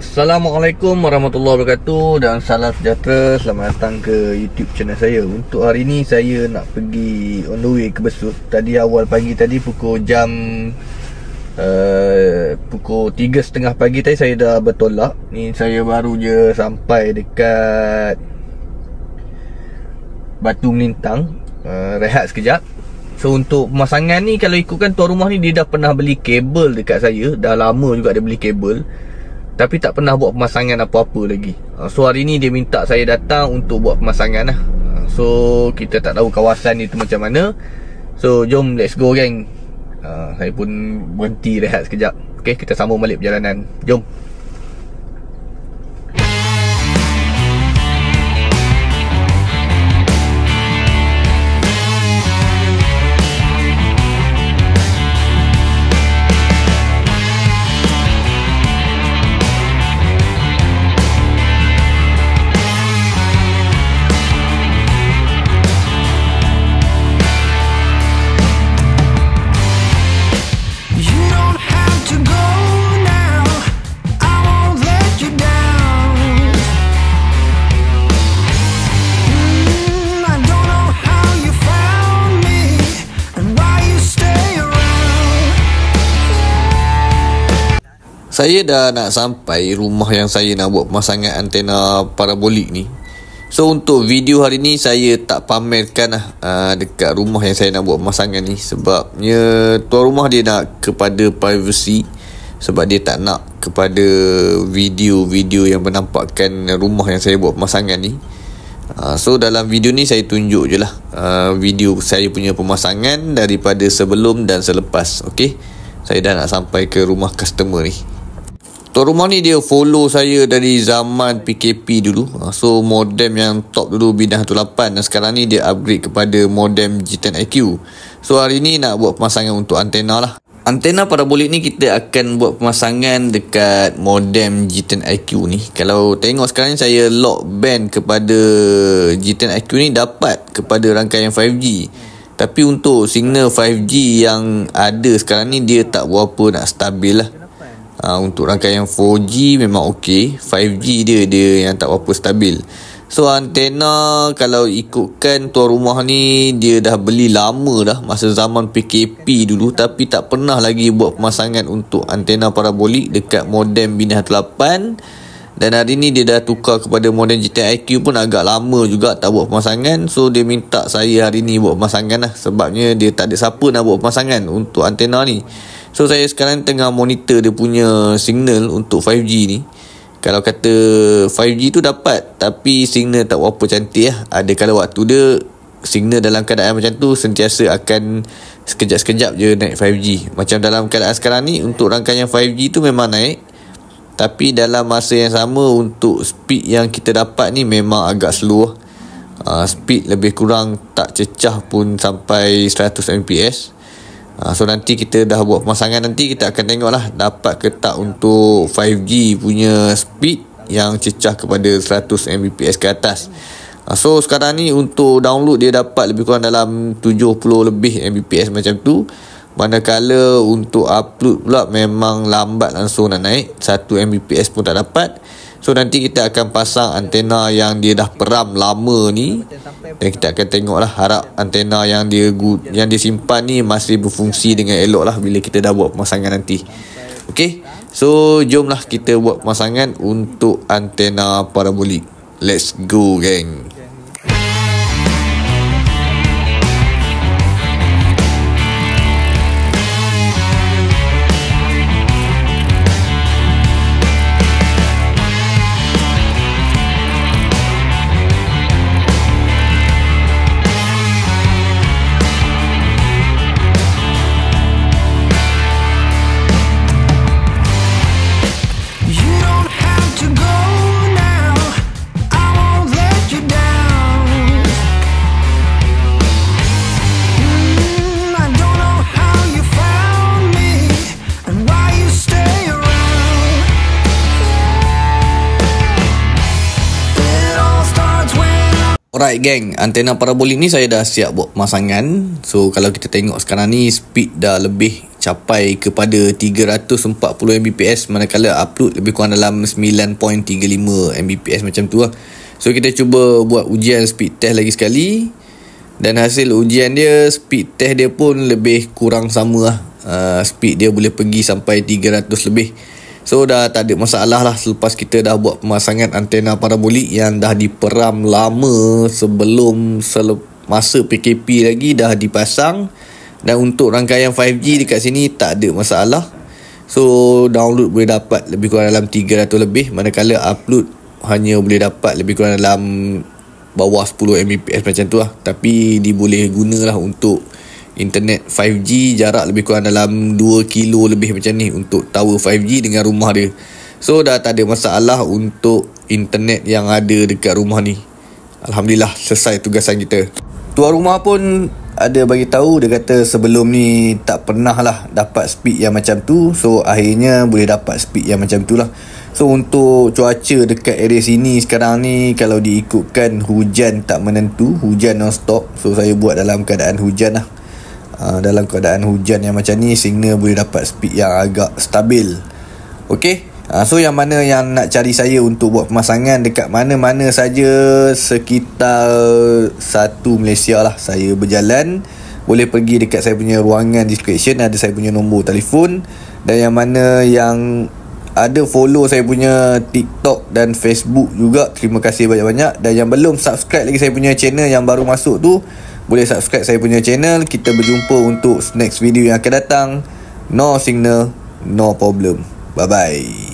Assalamualaikum warahmatullahi wabarakatuh dan salam sejahtera. Selamat datang ke YouTube channel saya. Untuk hari ni saya nak pergi on the way ke Besut. Tadi awal pagi tadi pukul 3.30 pagi tadi saya dah bertolak. Ni saya baru je sampai dekat Batu Melintang, rehat sekejap. So untuk pemasangan ni, kalau ikutkan tuan rumah ni, dia dah pernah beli kabel dekat saya. Dah lama juga dia beli kabel, tapi tak pernah buat pemasangan apa-apa lagi. So hari ni dia minta saya datang untuk buat pemasangan lah. So kita tak tahu kawasan ni tu macam mana. So jom let's go geng. Saya pun berhenti rehat sekejap. Okay, kita sambung balik perjalanan. Jom. Saya dah nak sampai rumah yang saya nak buat pemasangan antena parabolik ni. So untuk video hari ni saya tak pamerkan lah dekat rumah yang saya nak buat pemasangan ni. Sebabnya tuan rumah dia nak kepada privacy. Sebab dia tak nak kepada video-video yang menampakkan rumah yang saya buat pemasangan ni. So dalam video ni saya tunjuk je lah video saya punya pemasangan daripada sebelum dan selepas. Okay, saya dah nak sampai ke rumah customer ni. Tuan rumah ni dia follow saya dari zaman PKP dulu. So modem yang top dulu Bidang 18, dan sekarang ni dia upgrade kepada modem G10IQ. So hari ni nak buat pemasangan untuk antena lah. Antena parabolik ni kita akan buat pemasangan dekat modem G10IQ ni. Kalau tengok sekarang ni saya lock band kepada G10IQ ni dapat kepada rangkaian 5G. Tapi untuk signal 5G yang ada sekarang ni dia tak berapa nak stabil lah. Untuk rangkaian 4G memang okey, 5G dia yang tak berapa stabil. So antena kalau ikutkan tuan rumah ni dia dah beli lama dah, masa zaman PKP dulu, tapi tak pernah lagi buat pemasangan untuk antena parabolik dekat modem Bidang 8. Dan hari ni dia dah tukar kepada modem G10IQ pun agak lama juga tak buat pemasangan. So dia minta saya hari ni buat pemasangan lah, sebabnya dia tak ada siapa nak buat pemasangan untuk antena ni. So saya sekarang tengah monitor dia punya signal untuk 5G ni. Kalau kata 5G tu dapat, tapi signal tak berapa cantik lah. Ada kalau waktu dia signal dalam keadaan macam tu sentiasa akan sekejap-sekejap je naik 5G. Macam dalam keadaan sekarang ni untuk rangkaian 5G tu memang naik, tapi dalam masa yang sama untuk speed yang kita dapat ni memang agak slow. Speed lebih kurang tak cecah pun sampai 100 Mbps. So nanti kita dah buat pemasangan, nanti kita akan tengok lah dapat ke tak untuk 5G punya speed yang cecah kepada 100 Mbps ke atas. So sekarang ni untuk download dia dapat lebih kurang dalam 70 lebih Mbps macam tu. Manakala untuk upload pula memang lambat langsung nak naik, 1 Mbps pun tak dapat. So nanti kita akan pasang antena yang dia dah peram lama ni, dan kita akan tengok lah, harap antena yang dia simpan ni masih berfungsi dengan elok lah bila kita dah buat pemasangan nanti. Okay, so jomlah kita buat pemasangan untuk antena parabolik. Let's go geng. Alright geng, antena parabolik ni saya dah siap buat pemasangan. So kalau kita tengok sekarang ni speed dah lebih capai kepada 340 Mbps, manakala upload lebih kurang dalam 9.35 Mbps macam tu lah. So kita cuba buat ujian speed test lagi sekali, dan hasil ujian dia, speed test dia pun lebih kurang sama lah. Speed dia boleh pergi sampai 300 lebih. So dah tak ada masalah lah selepas kita dah buat pemasangan antena parabolik yang dah diperam lama sebelum masa PKP lagi dah dipasang. Dan untuk rangkaian 5G dekat sini tak ada masalah. So download boleh dapat lebih kurang dalam 300 lebih, manakala upload hanya boleh dapat lebih kurang dalam bawah 10 Mbps macam tu lah. Tapi dia boleh gunalah untuk internet 5G jarak lebih kurang dalam 2 kilo lebih macam ni untuk tower 5G dengan rumah dia. So dah tak ada masalah untuk internet yang ada dekat rumah ni. Alhamdulillah, selesai tugasan kita. Tuan rumah pun ada bagi tahu, dia kata sebelum ni tak pernah lah dapat speed yang macam tu. So akhirnya boleh dapat speed yang macam tu lah. So untuk cuaca dekat area sini sekarang ni, kalau diikutkan hujan tak menentu, hujan non-stop. So saya buat dalam keadaan hujan lah. Dalam keadaan hujan yang macam ni, signal boleh dapat speed yang agak stabil. Okay, so yang mana yang nak cari saya untuk buat pemasangan dekat mana-mana saja sekitar satu Malaysia lah, saya berjalan, boleh pergi dekat saya punya ruangan description, ada saya punya nombor telefon. Dan yang mana yang ada follow saya punya TikTok dan Facebook juga, terima kasih banyak-banyak. Dan yang belum subscribe lagi saya punya channel yang baru masuk tu, boleh subscribe saya punya channel. Kita berjumpa untuk next video yang akan datang. No signal, no problem. Bye bye.